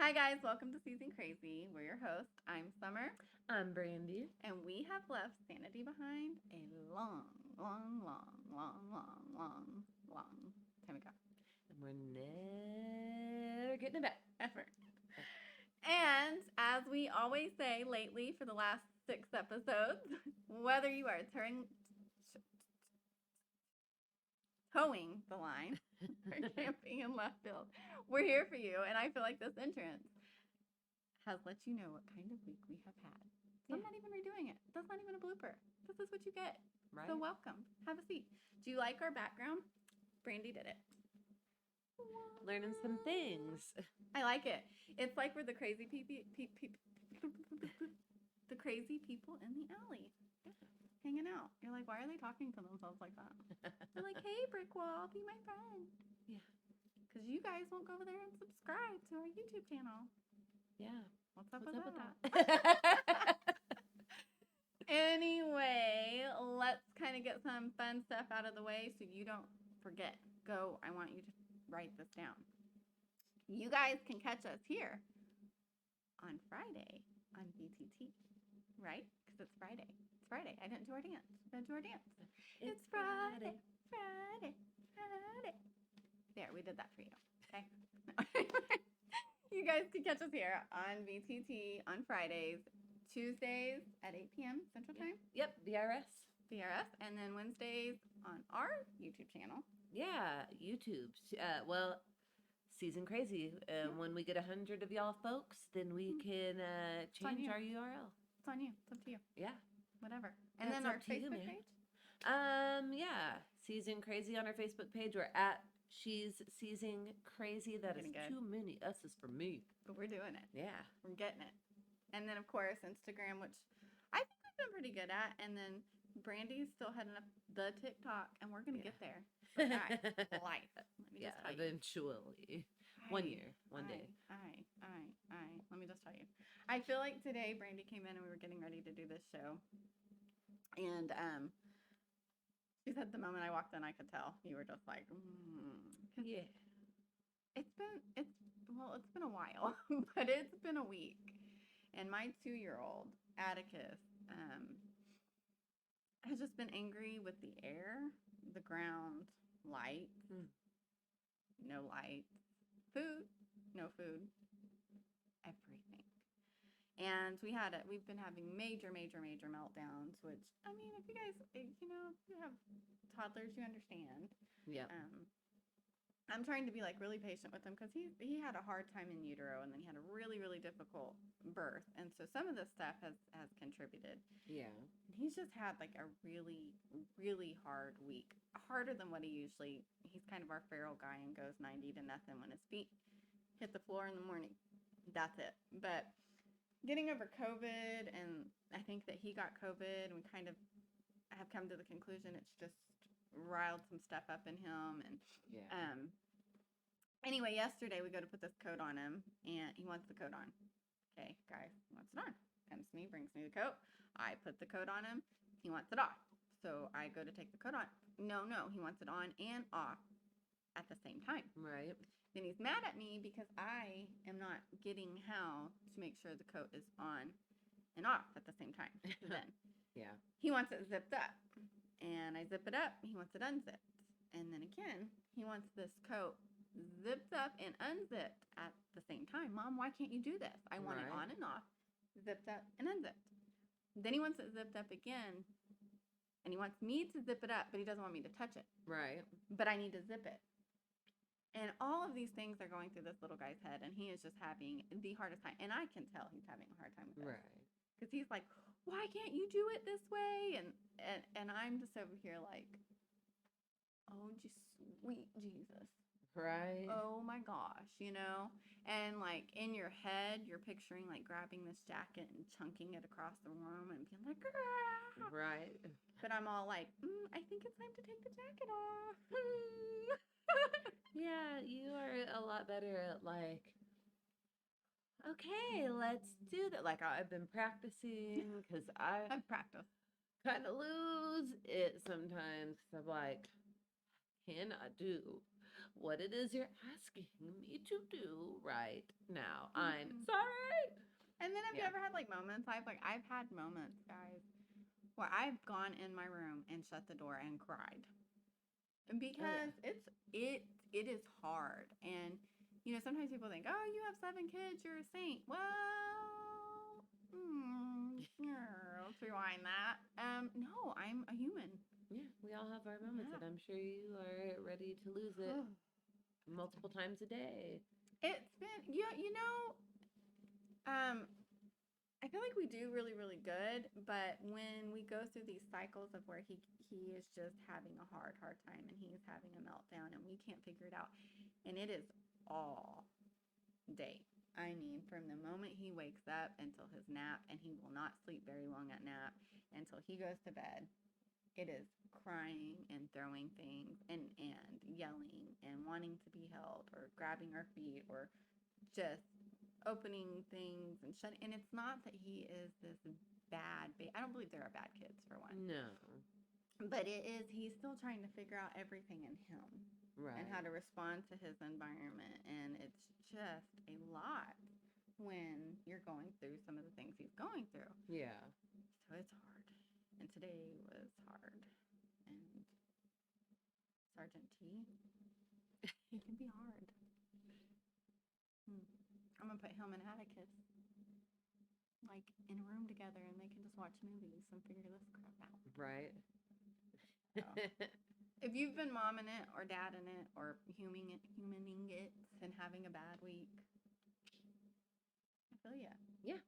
Hi guys, welcome to Season Crazy. We're your hosts. I'm Summer. I'm Brandy. And we have left sanity behind a long time ago. And we're never getting it back. Ever. And as we always say lately for the last 6 episodes, whether you are towing the line or camping in left field, we're here for you. And I feel like this entrance has let you know what kind of week we have had. So I'm not even redoing it. That's not even a blooper. This is what you get. Right. So welcome. Have a seat. Do you like our background? Brandy did it. Learning some things. I like it. It's like we're the crazy the crazy people in the alley. Hanging out. You're like, why are they talking to themselves like that? They're like, hey, brick wall, be my friend. Yeah. Because you guys won't go over there and subscribe to our YouTube channel. Yeah. What's up with that? Anyway, let's kind of get some fun stuff out of the way so you don't forget. I want you to write this down. You guys can catch us here on Friday on VTT, right? Because it's Friday. It's Friday. I didn't do our dance. It's Friday. There, we did that for you. Okay. You guys can catch us here on VTT on Fridays, Tuesdays at 8 p.m. Central Time. Yep, VRS, and then Wednesdays on our YouTube channel. Yeah, YouTube. Season Crazy. When we get 100 of y'all folks, then we can change our URL. It's on you. It's up to you. Yeah. Whatever. And then our Facebook page? Yeah. Season Crazy on our Facebook page. We're at She's Season Crazy. That is too many S's for me. But we're doing it. Yeah. We're getting it. And then, of course, Instagram, which I think we've been pretty good at. And then Brandy's still heading up the TikTok, and we're going to get there. Life. Eventually. 1 year. One day. Let me just tell you. I feel like today Brandy came in and we were getting ready to do this show. And she said the moment I walked in, I could tell. You were just like, Yeah. It's been a while, but it's been a week. And my 2-year-old, Atticus, has just been angry with the air, the ground, light, no light, food, no food, everything. And we've been having major meltdowns, which, I mean, if you guys, you have toddlers, you understand. Yeah. I'm trying to be like really patient with him because he had a hard time in utero, and then he had a really difficult birth, and so some of this stuff has contributed. Yeah. And he's just had like a really hard week, harder than what he's kind of our feral guy and goes 90 to nothing when his feet hit the floor in the morning. That's it. But getting over COVID, and I think that he got COVID, and we kind of have come to the conclusion it's just riled some stuff up in him. And anyway, yesterday we go to put this coat on him, and he wants the coat on. Okay, guys, he wants it on. Comes to me, brings me the coat. I put the coat on him. He wants it off. So I go to take the coat on. No, he wants it on and off at the same time. Right. Then he's mad at me because I am not getting how to make sure the coat is on and off at the same time. So then he wants it zipped up. And I zip it up. He wants it unzipped. And then again, he wants this coat zipped up and unzipped at the same time. Mom, why can't you do this? I want it on and off, zipped up and unzipped. Then he wants it zipped up again. And he wants me to zip it up, but he doesn't want me to touch it. Right. But I need to zip it. And all of these things are going through this little guy's head, and he is just having the hardest time. And I can tell he's having a hard time with it. Right. Because he's like, why can't you do it this way? And I'm just over here like, oh, just sweet Jesus. Right. Oh my gosh, And like in your head, you're picturing like grabbing this jacket and chunking it across the room and being like, ah! Right. But I'm all like, I think it's time to take the jacket off. Yeah, you are a lot better at like, okay, let's do that. Like I've been practicing because I've practiced. Kind of lose it sometimes. I'm like, cannot do what it is you're asking me to do right now. I'm sorry. And then have you ever had like moments? I've had moments, guys, where I've gone in my room and shut the door and cried. Because it is hard. And you know, sometimes people think, "Oh, you have 7 kids, you're a saint." Well, let's rewind that. No, I'm a human. Yeah, we all have our moments, and I'm sure you are ready to lose it multiple times a day. It's been, you know, I feel like we do really, really good, but when we go through these cycles of where he is just having a hard time and he's having a meltdown and we can't figure it out, and it is all day. I mean, from the moment he wakes up until his nap, and he will not sleep very long at nap until he goes to bed. It is crying and throwing things and yelling and wanting to be held or grabbing our feet or just opening things and shutting. And it's not that he is this bad baby. I don't believe there are bad kids, for one. No. But it is, he's still trying to figure out everything in him. Right. And how to respond to his environment. And it's just a lot when you're going through some of the things he's going through. Yeah. So it's hard. And today was hard. And Sergeant T, it can be hard. I'm going to put him and Atticus like in a room together, and they can just watch movies and figure this crap out. Right. So, if you've been momming it or dadding it or humaning it and having a bad week, I feel ya. Yeah.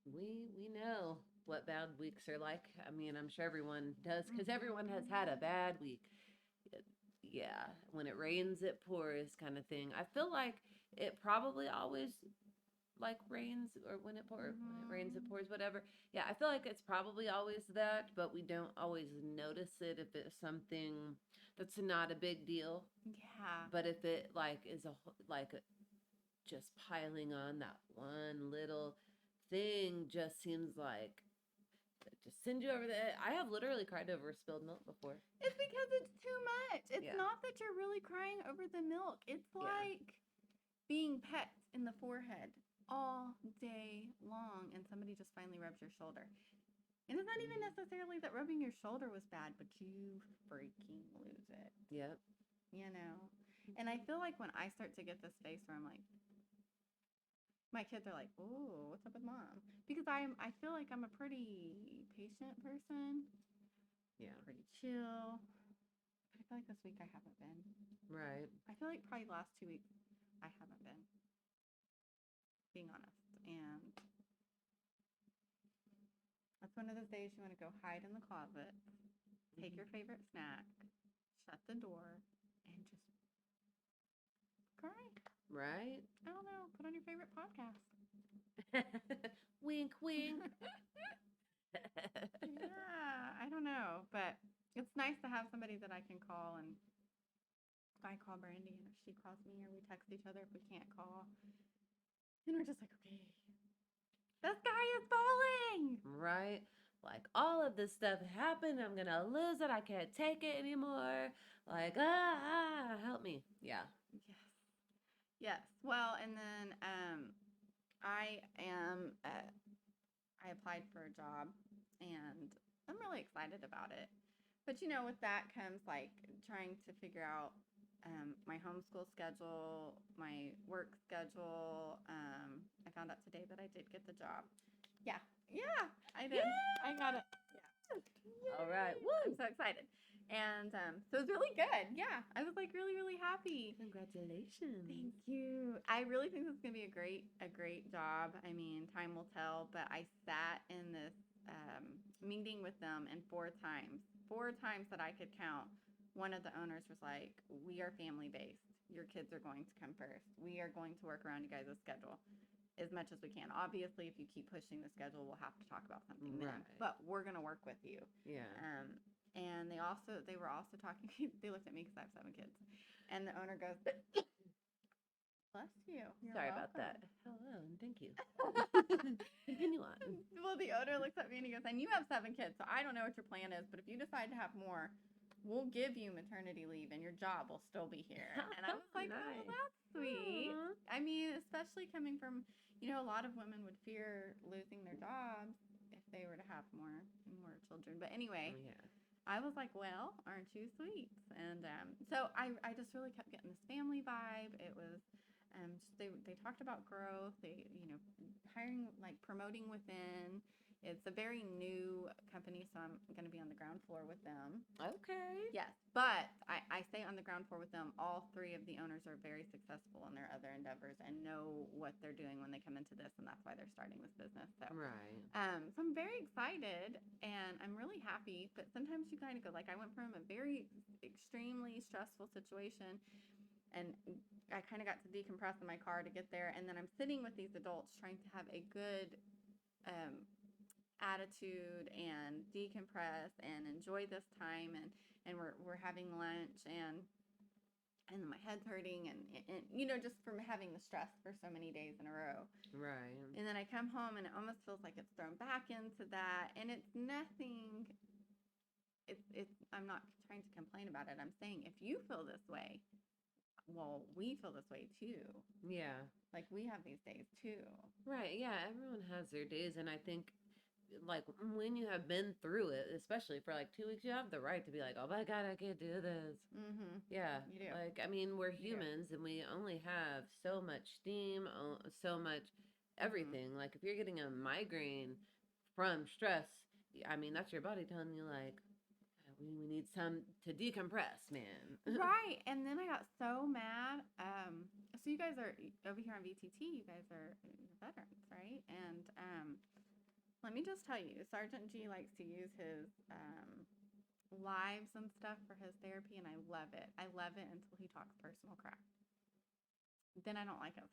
We know what bad weeks are like. I mean, I'm sure everyone does, because everyone has had a bad week. Yeah, when it rains, it pours kind of thing. I feel like it probably always like rains, or when it pours, when it rains, it pours, whatever. Yeah, I feel like it's probably always that, but we don't always notice it if it's something that's not a big deal. Yeah. But if it like is just piling on, that one little thing just seems like just send you over the edge. I have literally cried over spilled milk before. It's because it's too much. It's not that you're really crying over the milk. It's like being pecked in the forehead all day long, and somebody just finally rubs your shoulder. And it's not even necessarily that rubbing your shoulder was bad, but you freaking lose it. Yep. You know? And I feel like when I start to get this face where I'm like, my kids are like, "Oh, what's up with mom?" Because I feel like I'm a pretty patient person. Yeah. Pretty chill. But I feel like this week I haven't been. Right. I feel like probably the last 2 weeks I haven't been. Being honest. And that's one of those days you want to go hide in the closet, take your favorite snack, shut the door, and just cry. Right? I don't know. Put on your favorite podcast. Wink, wink. Yeah, I don't know. But it's nice to have somebody that I can call, and I call Brandy, and if she calls me, or we text each other if we can't call. And we're just like, okay, the sky is falling. Right? Like, all of this stuff happened. I'm going to lose it. I can't take it anymore. Like, help me. Yeah. Yes. Well, and then I applied for a job, and I'm really excited about it. But, you know, with that comes, like, trying to figure out my homeschool schedule, my work schedule. I found out today that I did get the job. Yeah, I did. Yeah. I got it. Yeah. All right. Woo! I'm so excited. And so it was really good. Yeah, I was like really, really happy. Congratulations. Thank you. I really think this is going to be a great job. I mean, time will tell, but I sat in this meeting with them, and 4 times that I could count, one of the owners was like, "We are family-based. Your kids are going to come first. We are going to work around you guys' schedule as much as we can. Obviously, if you keep pushing the schedule, we'll have to talk about something then. But we're going to work with you." Yeah. And they were also talking, they looked at me because I have 7 kids. And the owner goes, "Bless you. You're Sorry welcome." about that. Hello, and thank you. Continue on. Well, the owner looks at me and he goes, "And you have 7 kids, so I don't know what your plan is, but if you decide to have more, we'll give you maternity leave and your job will still be here. And I was like, Nice. oh, that's sweet. Aw. I mean, especially coming from, a lot of women would fear losing their jobs if they were to have more children. But anyway, Yeah. I was like, well, aren't you sweet? And so I just really kept getting this family vibe. It was, they talked about growth, hiring, like promoting within. It's a very new company, so I'm going to be on the ground floor with them. Okay. Yes, but I say on the ground floor with them, all three of the owners are very successful in their other endeavors and know what they're doing when they come into this, and that's why they're starting this business. So, Right. so I'm very excited, and I'm really happy, but sometimes you kind of go, like, I went from a very extremely stressful situation, and I kind of got to decompress in my car to get there, and then I'm sitting with these adults trying to have a good attitude and decompress and enjoy this time, and we're having lunch, and my head's hurting, and just from having the stress for so many days in a row. Right. And then I come home and it almost feels like it's thrown back into that, and it's nothing. It's I'm not trying to complain about it. I'm saying if you feel this way, well, we feel this way too. Yeah. Like, we have these days too. Right. Yeah. Everyone has their days, and I think, like, when you have been through it, especially for like 2 weeks, you have the right to be like, oh my God, I can't do this. Mm-hmm. Yeah. You do. Like, I mean, we're humans and we only have so much steam, so much everything. Like, if you're getting a migraine from stress, I mean, that's your body telling you, like, we need some to decompress, man. Right. And then I got so mad. So you guys are over here on VTT, you guys are veterans, right? And let me just tell you, Sergeant G likes to use his lives and stuff for his therapy, and I love it. I love it until he talks personal crap. Then I don't like him.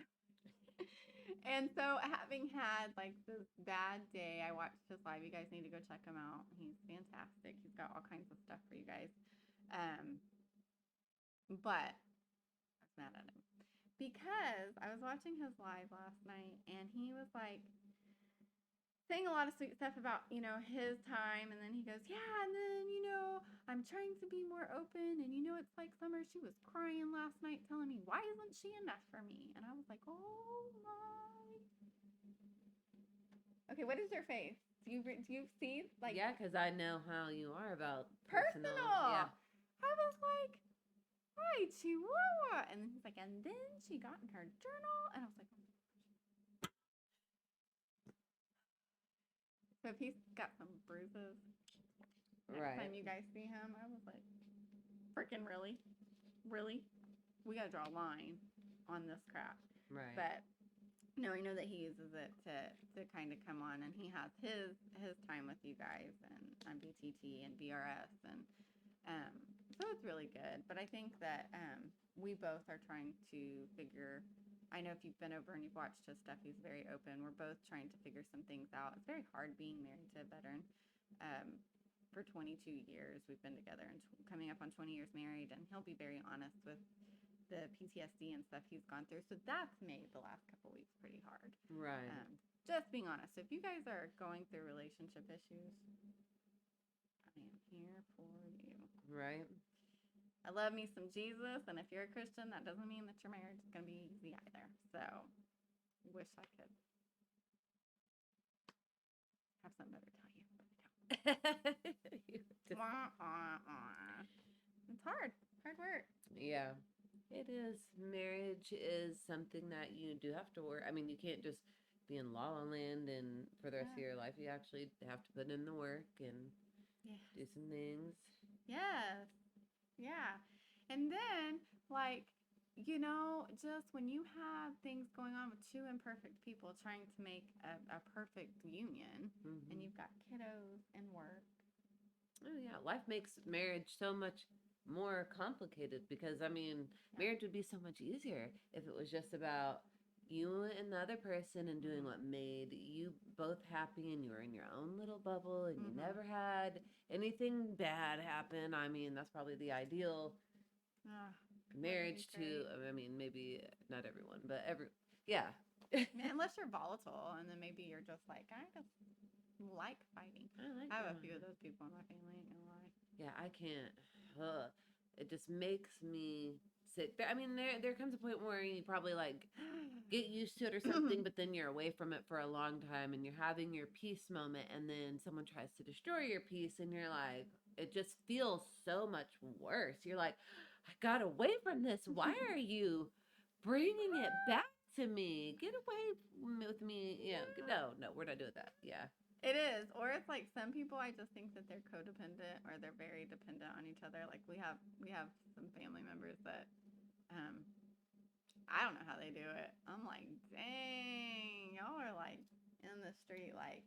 And so, having had like this bad day, I watched his live. You guys need to go check him out. He's fantastic. He's got all kinds of stuff for you guys. But I was mad at him because I was watching his live last night, and he was like saying a lot of sweet stuff about, his time, and then he goes, yeah, and then, I'm trying to be more open, and, it's like Summer, she was crying last night telling me, why isn't she enough for me? And I was like, oh my. Okay, what is your face? Do you see, like... Yeah, because I know how you are about personal. Yeah. I was like, hi, Chihuahua. And then he's like, and then she got in her journal, and I was like, so if he's got some bruises, next time you guys see him, I was like, freaking really? Really? We got to draw a line on this crap. Right. But no, I know that he uses it to kind of come on, and he has his time with you guys and on BTT and BRS, and so it's really good. But I think that we both are trying to figure... I know if you've been over and you've watched his stuff, he's very open. We're both trying to figure some things out. It's very hard being married to a veteran. For 22 years, we've been together, and coming up on 20 years married, and he'll be very honest with the PTSD and stuff he's gone through. So that's made the last couple weeks pretty hard. Right. Just being honest. So if you guys are going through relationship issues, I am here for you. Right. I love me some Jesus, and if you're a Christian, that doesn't mean that your marriage is going to be easy either. So, wish I could have something better to tell you, but I don't. It's hard work. Yeah, it is. Marriage is something that you do have to work. I mean, you can't just be in la la land and for the rest of your life. You actually have to put in the work and do some things. Yes. Yeah. And then, like, just when you have things going on with two imperfect people trying to make a perfect union, and you've got kiddos and work. Oh, yeah. Life makes marriage so much more complicated because, I mean, marriage would be so much easier if it was just about you and the other person and doing what made you both happy, and you were in your own little bubble, and you never had anything bad happen. I mean, that's probably the ideal marriage to, I mean, maybe not everyone, but yeah. Unless you're volatile, and then maybe you're just like, I just like fighting. I have a few of those people in my family, ain't gonna lie. Yeah, I can't. it just makes me sick. I mean, there comes a point where you probably like get used to it or something, but then you're away from it for a long time and you're having your peace moment, and then someone tries to destroy your peace, and you're like, it just feels so much worse. You're like, I got away from this. Why are you bringing it back to me? Get away with me. No, we're not doing that. Yeah. It is. Or it's like some people, I just think that they're codependent or they're very dependent on each other. Like we have some family members that I don't know how they do it. I'm like, dang, y'all are like in the street like,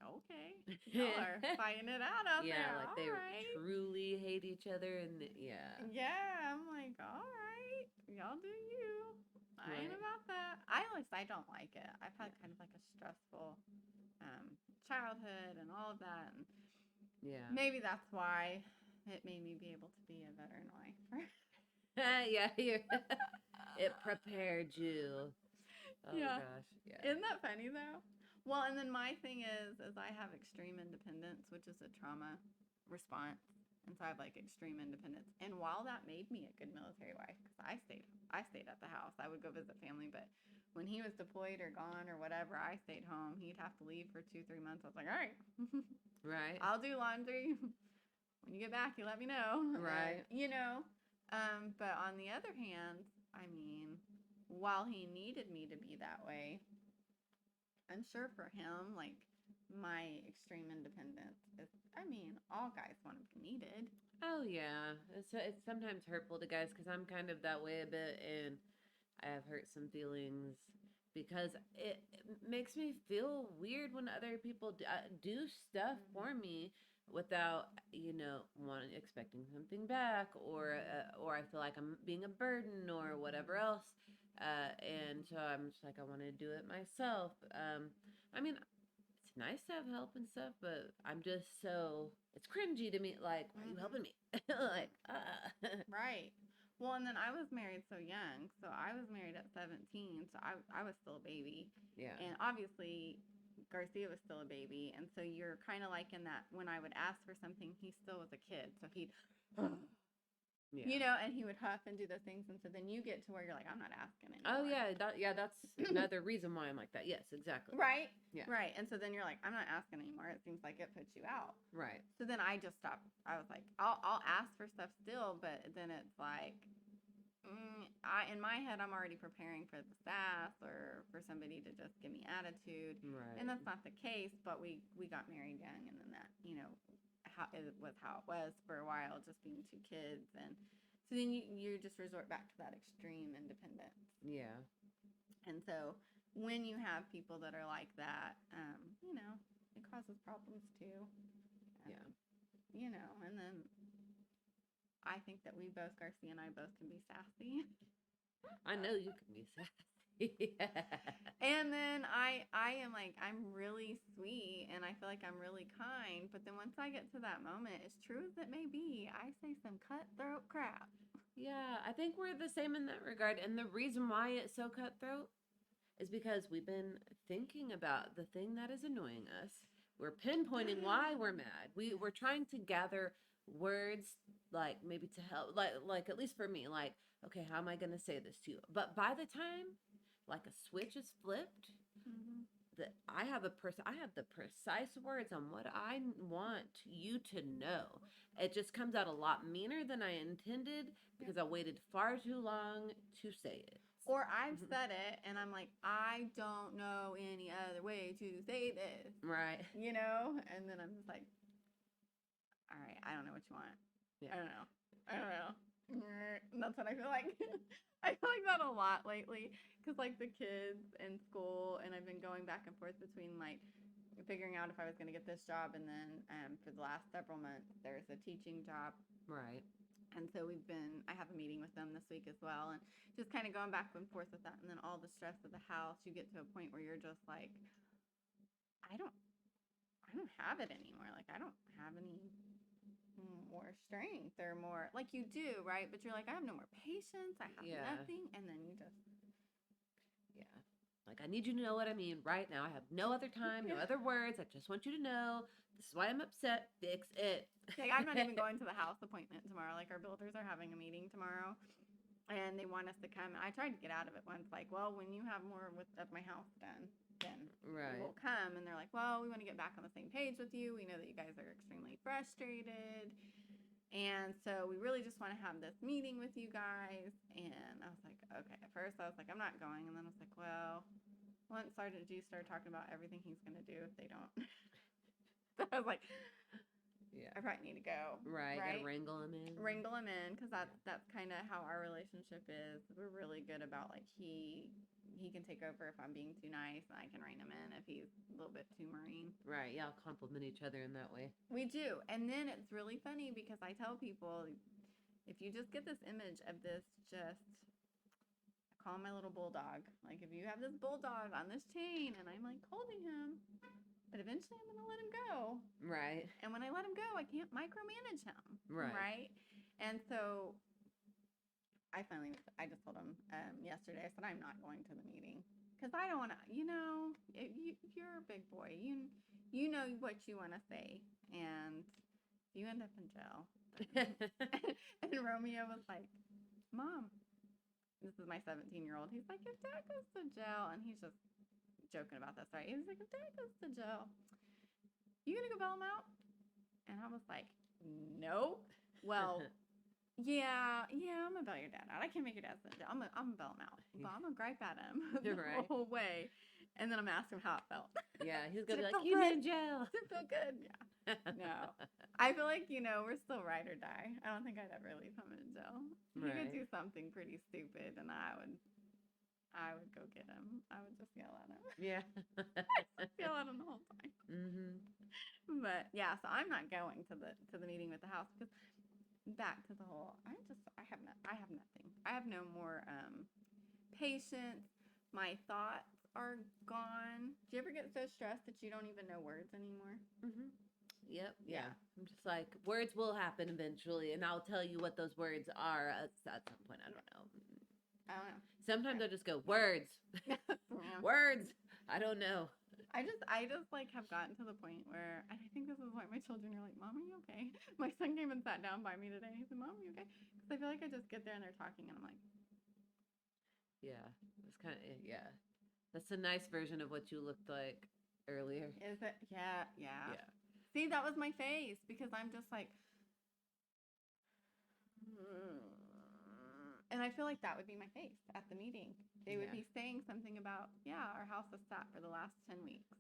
okay, y'all are fighting it out there. Yeah, like all they right. truly hate each other, and yeah. Yeah, I'm like, all right, y'all do you. I ain't about that. I don't like it. I've had kind of like a stressful childhood and all of that, and maybe that's why it made me be able to be a veteran wife. Yeah, it prepared you. Oh gosh, yeah. Isn't that funny though? Well, and then my thing is I have extreme independence, which is a trauma response, and so I have like extreme independence. And while that made me a good military wife, because I stayed at the house. I would go visit family, but when he was deployed or gone or whatever, I stayed home. He'd have to leave for 2-3 months. I was like, all right, right, I'll do laundry. When you get back, you let me know. Right. But on the other hand, I mean, while he needed me to be that way, I'm sure for him, like, my extreme independence is, I mean, all guys want to be needed. Oh, yeah. It's sometimes hurtful to guys because I'm kind of that way a bit, and I have hurt some feelings because it makes me feel weird when other people do stuff for me without expecting something back, or I feel like I'm being a burden or whatever else, and so I'm just like, I want to do it myself. I mean, it's nice to have help and stuff, but I'm just it's cringy to me, like, why are you helping me? Like, Right. Well, and then I was married so young. So I was married at 17. So I was still a baby. Yeah. And obviously, Garcia was still a baby. And so you're kind of like in that when I would ask for something, he still was a kid. So he'd, and he would huff and do those things. And so then you get to where you're like, I'm not asking anymore. Oh, yeah. That's another reason why I'm like that. Yes, exactly. Right? Yeah. Right. And so then you're like, I'm not asking anymore. It seems like it puts you out. Right. So then I just stopped. I was like, I'll ask for stuff still, but then it's like, in my head, I'm already preparing for the sass or for somebody to just give me attitude. Right. And that's not the case, but we got married young, and then that, how it was for a while, just being 2 kids. And so then you just resort back to that extreme independence. Yeah. And so when you have people that are like that, it causes problems too. And then I think that Garcia and I both can be sassy. I know you can be sassy. And then I am like, I'm really sweet and I feel like I'm really kind. But then once I get to that moment, as true as it may be, I say some cutthroat crap. Yeah, I think we're the same in that regard. And the reason why it's so cutthroat is because we've been thinking about the thing that is annoying us. We're pinpointing why we're mad. We're trying to gather words, like maybe to help, like at least for me, like, okay, how am I going to say this to you? But by the time like a switch is flipped, that I have the precise words on what I want you to know. It just comes out a lot meaner than I intended because I waited far too long to say it. Or I've said it and I'm like, I don't know any other way to say this. Right. And then I'm just like, all right, I don't know what you want. Yeah. I don't know. And that's what I feel like. I feel like that a lot lately because like the kids in school, and I've been going back and forth between like figuring out if I was going to get this job, and then for the last several months there's a teaching job. Right. And so I have a meeting with them this week as well, and just kind of going back and forth with that, and then all the stress of the house, you get to a point where you're just like, I don't have it anymore. Like I don't have any more strength or more, like you do, right? But you're like, I have no more patience. I have nothing, and then you just like, I need you to know what I mean right now. I have no other time, no other words. I just want you to know This is why I'm upset. Fix it. Like, I'm not even going to the house appointment tomorrow. Like, our builders are having a meeting tomorrow, and they want us to come. I tried to get out of it once. Like, well, when you have more of my house done, then we'll come. And they're like, well, we want to get back on the same page with you. We know that you guys are extremely frustrated. And so we really just want to have this meeting with you guys. And I was like, okay. At first, I was like, I'm not going. And then I was like, well, once Sergeant G started talking about everything he's going to do if they don't. So I was like, yeah, I probably need to go. Right? Gotta wrangle him in. Wrangle him in, because that's kind of how our relationship is. We're really good about, like, he can take over if I'm being too nice, and I can rein him in if he's a little bit too marine. Right, y'all compliment each other in that way. We do. And then it's really funny because I tell people, if you just get this image of this I call him my little bulldog. Like, if you have this bulldog on this chain and I'm, like, holding him, but eventually I'm going to let him go. Right. And when I let him go, I can't micromanage him. Right. And so I just told him yesterday, I said, I'm not going to the meeting. Because I don't want to, you're a big boy. You know what you want to say. And you end up in jail. And Romeo was like, Mom, this is my 17-year-old. He's like, if Dad goes to jail, and he's just joking about this, right? He's like, if Dad goes to jail, you gonna go bail him out? And I was like, no. Well, yeah, I'm gonna bail your dad out. I can't make your dad go to jail. I'm gonna bail him out. But I'm gonna gripe at him the whole way. And then I'm gonna ask him how it felt. Yeah, he's gonna be like, you in jail. Did it feel good? Yeah. No. I feel like, we're still ride or die. I don't think I'd ever leave him in jail. He could do something pretty stupid, and I would go get him. I would just yell at him. Yeah. Yell at him the whole time. Mm-hmm. But yeah, so I'm not going to the meeting with the house, because back to the whole, I have nothing. I have no more patience. My thoughts are gone. Do you ever get so stressed that you don't even know words anymore? Mm-hmm. Yep. Yeah. I'm just like, words will happen eventually, and I'll tell you what those words are at some point. I don't know. Sometimes I just go, words. Words. I don't know. I just like have gotten to the point where, and I think this is why my children are like, Mom, are you okay? My son came and sat down by me today. He said, Mom, are you okay? Because I feel like I just get there and they're talking and I'm like, yeah, it's kind of, yeah. That's a nice version of what you looked like earlier. Is it? Yeah. See, that was my face, because I'm just like, and I feel like that would be my face at the meeting. They would be saying something about, our house has sat for the last 10 weeks,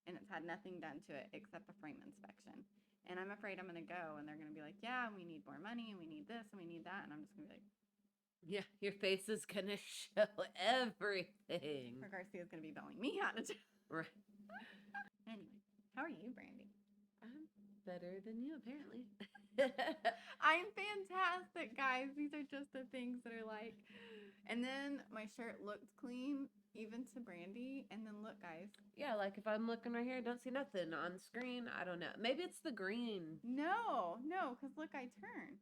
and it's had nothing done to it except a frame inspection. And I'm afraid I'm going to go, and they're going to be like, yeah, we need more money, and we need this, and we need that. And I'm just going to be like, yeah, your face is going to show everything. Or Garcia's going to be bailing me out of jail. Right. Anyway, how are you, Brandy? I'm better than you, apparently. I'm fantastic, guys. These are just the things that are like, and then my shirt looked clean, even to Brandy. And then look, guys. Yeah, like if I'm looking right here, I don't see nothing on screen. I don't know. Maybe it's the green. No, because look, I turn.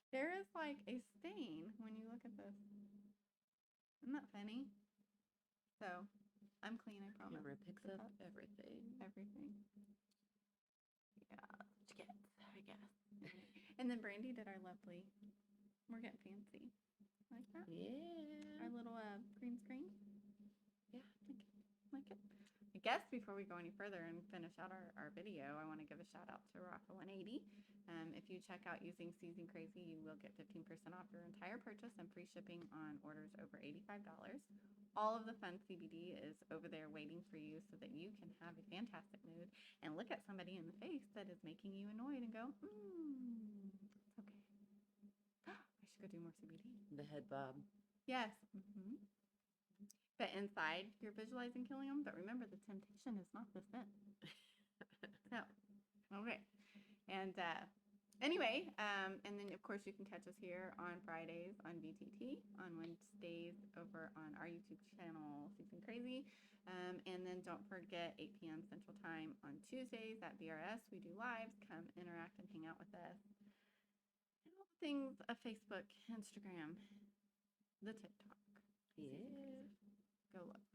There is like a stain when you look at this. Isn't that funny? So, I'm clean, I promise. Camera picks up everything. Everything. Yeah, I guess. And then Brandy did our lovely, we're getting fancy. Like that? Yeah. Our little green screen. Yeah. Like it. I guess before we go any further and finish out our video, I want to give a shout out to Rafa 180. If you check out using Season Crazy, you will get 15% off your entire purchase and free shipping on orders over $85. All of the fun CBD is over there waiting for you so that you can have a fantastic mood and look at somebody in the face that is making you annoyed and go, it's okay. I should go do more CBD. The head bob. Yes. Mm-hmm. But inside, you're visualizing killing them. But remember, the temptation is not the sin. So, okay. And anyway, and then, of course, you can catch us here on Fridays on VTT, on Wednesdays over on our YouTube channel, Season Crazy. And then don't forget 8 p.m. Central Time on Tuesdays at VRS. We do lives. Come interact and hang out with us. And all the things of Facebook, Instagram, the TikTok. Yeah. Go look.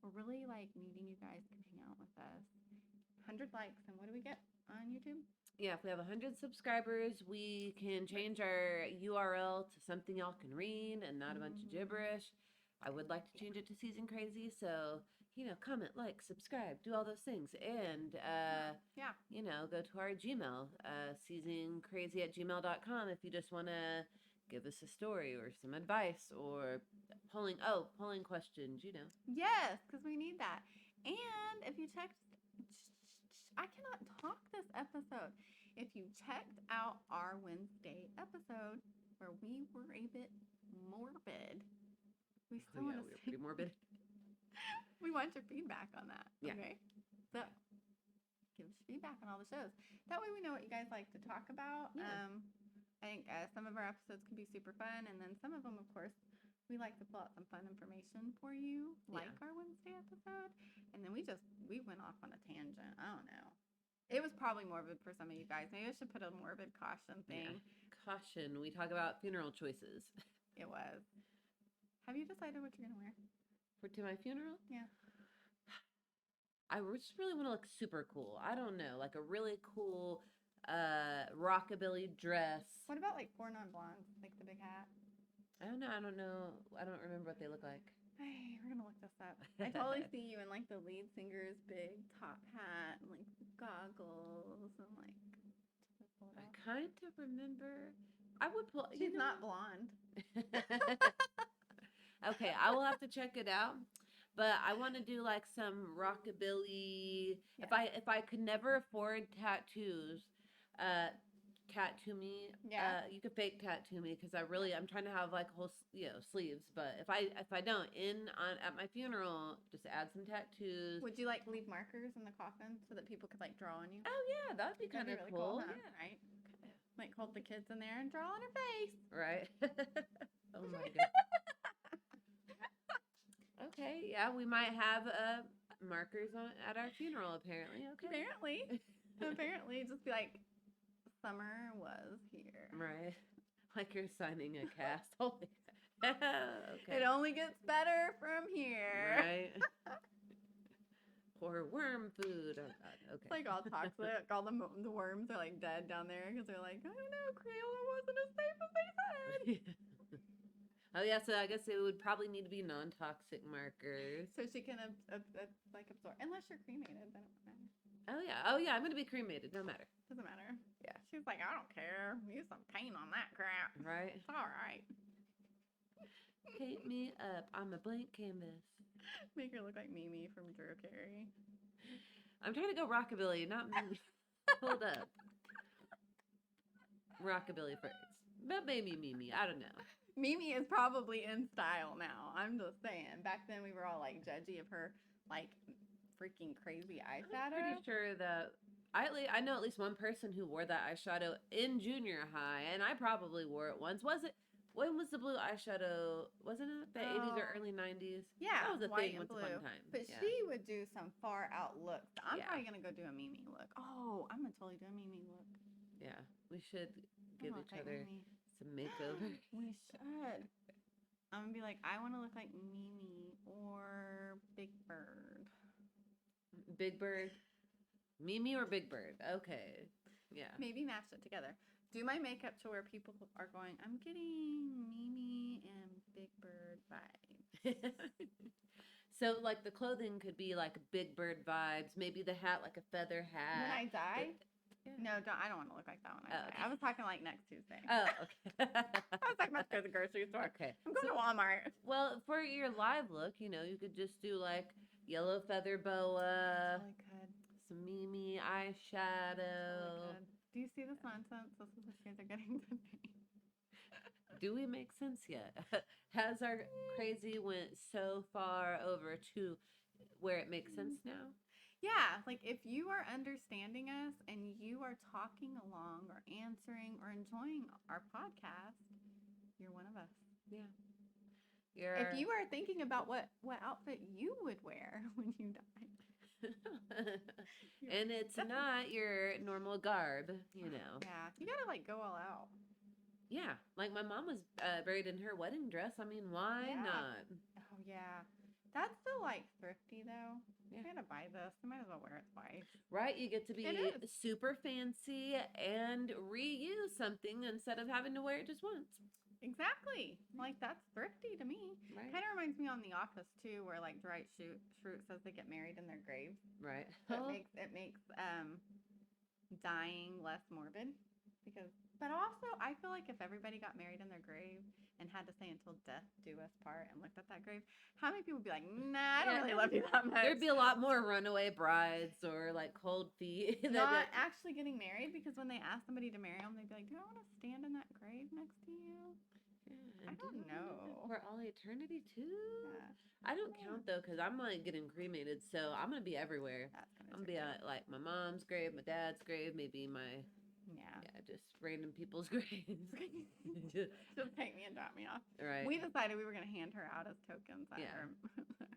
We're really like needing you guys to hang out with us. 100 likes, and what do we get on YouTube? Yeah, if we have 100 subscribers, we can change our URL to something y'all can read and not a bunch of gibberish. I would like to change it to Season Crazy, so, comment, like, subscribe, do all those things. And, go to our Gmail, seasoncrazy@gmail.com if you just want to give us a story or some advice or polling questions, Yes, because we need that. And if you checked, I cannot talk this episode. If you checked out our Wednesday episode where we were a bit morbid, we still want to we were pretty morbid. We want your feedback on that. Yeah. Okay. So give us feedback on all the shows. That way we know what you guys like to talk about. Yeah. I think some of our episodes can be super fun, and then some of them, of course, we like to pull out some fun information for you, like our Wednesday episode. And then we went off on a tangent. I don't know. It was probably morbid for some of you guys. Maybe I should put a morbid caution thing. Yeah. Caution. We talk about funeral choices. It was. Have you decided what you're going to wear? To my funeral? Yeah. I just really want to look super cool. I don't know. Like a really cool rockabilly dress. What about like four non-blondes? Like the big hat? I don't know. I don't remember what they look like. Hey, we're gonna look this up. I totally see you in like the lead singer's big top hat and like goggles and like. I kind of remember. I would pull. She's not blonde. Okay, I will have to check it out. But I want to do like some rockabilly. Yeah. If I could never afford tattoos, tattoo me. Yeah. You could fake tattoo me because I'm trying to have like whole sleeves. But if I don't at my funeral, just add some tattoos. Would you like leave markers in the coffin so that people could like draw on you? Oh yeah, that'd be kind of really cool. Huh? Yeah. Right. Okay. Like hold the kids in there and draw on her face. Right. Oh my god. Okay. Yeah, we might have markers at our funeral. Apparently. Okay. Apparently, just be like. Summer was here. Right. Like you're signing a cast. Okay. It only gets better from here. Right. Or worm food. Oh, God. Okay. It's like all toxic. All the worms are like dead down there because they're like, I don't know, Crayola wasn't as safe as they said. Oh yeah, so I guess it would probably need to be non-toxic markers. So she can like absorb. Unless you're cremated, then it won't matter. Oh yeah, I'm gonna be cremated. No matter. Doesn't matter. Yeah. She's like, I don't care. Use some paint on that crap. Right. It's all right. Paint me up. I'm a blank canvas. Make her look like Mimi from Drew Carey. I'm trying to go rockabilly, not Mimi. Hold up. Rockabilly first. But maybe Mimi. I don't know. Mimi is probably in style now. I'm just saying. Back then we were all like judgy of her like freaking crazy eyeshadow. I'm pretty sure that I know at least one person who wore that eyeshadow in junior high, and I probably wore it once. When was the blue eyeshadow? Wasn't it the 80s or early 90s? Yeah, that was a white thing and once blue. upon a time. But yeah. she would do some far out looks. I'm probably gonna go do a Mimi look. Oh, I'm gonna totally do a Mimi look. Yeah, we should give each other some makeover. We should. I'm gonna be like, I want to look like Mimi or Big Bird. Big Bird, Mimi or Big Bird? Okay, yeah. Maybe match it together. Do my makeup to where people are going, I'm getting Mimi and Big Bird vibes. So, like, the clothing could be like Big Bird vibes. Maybe the hat, like a feather hat. When I die? Yeah. No, I don't want to look like that when I die. Okay. I was talking like next Tuesday. Oh, okay. I was talking about to go to the grocery store. Okay. I'm going to Walmart. Well, for your live look, you could just do like yellow feather boa. Totally could. Some Mimi eyeshadow. Totally. Do you see this nonsense? This is what you guys are getting today. Do we make sense yet? Has our crazy went so far over to where it makes sense now? Yeah, like if you are understanding us and you are talking along or answering or enjoying our podcast, you're one of us. Yeah. If you are thinking about what outfit you would wear when you die. And it's not your normal garb, Yeah, you gotta like go all out. Yeah, like my mom was buried in her wedding dress. I mean, why not? Oh yeah, that's still like thrifty though. I gotta buy this. I might as well wear it twice. Right, you get to be super fancy and reuse something instead of having to wear it just once. Exactly. Like, that's thrifty to me. Right. Kind of reminds me on The Office too, where like Dwight Schrute says they get married in their grave. Right. So it makes dying less morbid, but also I feel like if everybody got married in their grave and had to say until death do us part and looked at that grave, how many people would be like, nah, I don't really love you that much? There'd be a lot more runaway brides or like cold feet. Not actually getting married, because when they ask somebody to marry them, they'd be like, do I want to stand in that grave next to you? Yeah, I don't know. For all eternity too? Yeah. I don't count though, because I'm like getting cremated, so I'm gonna be everywhere. I'm gonna be at like my mom's grave, my dad's grave, maybe my just random people's graves. Just take me and drop me off. Right. We decided we were gonna hand her out as tokens at her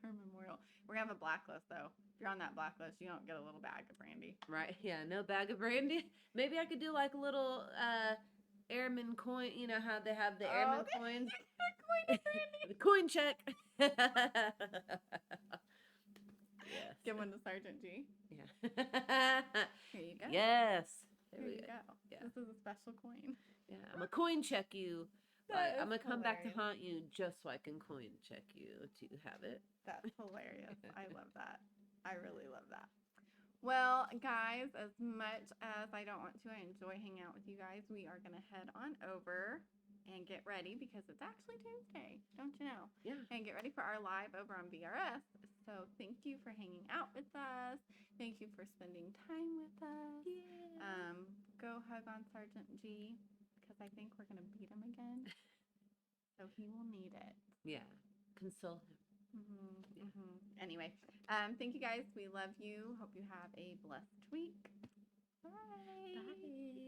memorial. We're gonna have a blacklist though. If you're on that blacklist, you don't get a little bag of brandy. Right. Yeah. No bag of brandy. Maybe I could do like a little airman coin. You know how they have the airman coins. The coin check. Yes. Give one to Sergeant G. Yeah. Here you go. Yes. There you go. Yeah. This is a special coin. Yeah, I'm gonna coin check you. I'm gonna come back to hilarious. haunt you just so I can coin check you to have it. That's hilarious. I love that. I really love that. Well, guys, as much as I don't want to, I enjoy hanging out with you guys. We are going to head on over and get ready, because it's actually Tuesday, don't you know? Yeah. And get ready for our live over on VRS. So thank you for hanging out with us. Thank you for spending time with us. Yeah. Go hug on Sergeant G, because I think we're going to beat him again. So he will need it. Yeah. Console him. Anyway, thank you guys. We love you. Hope you have a blessed week. Bye. Bye.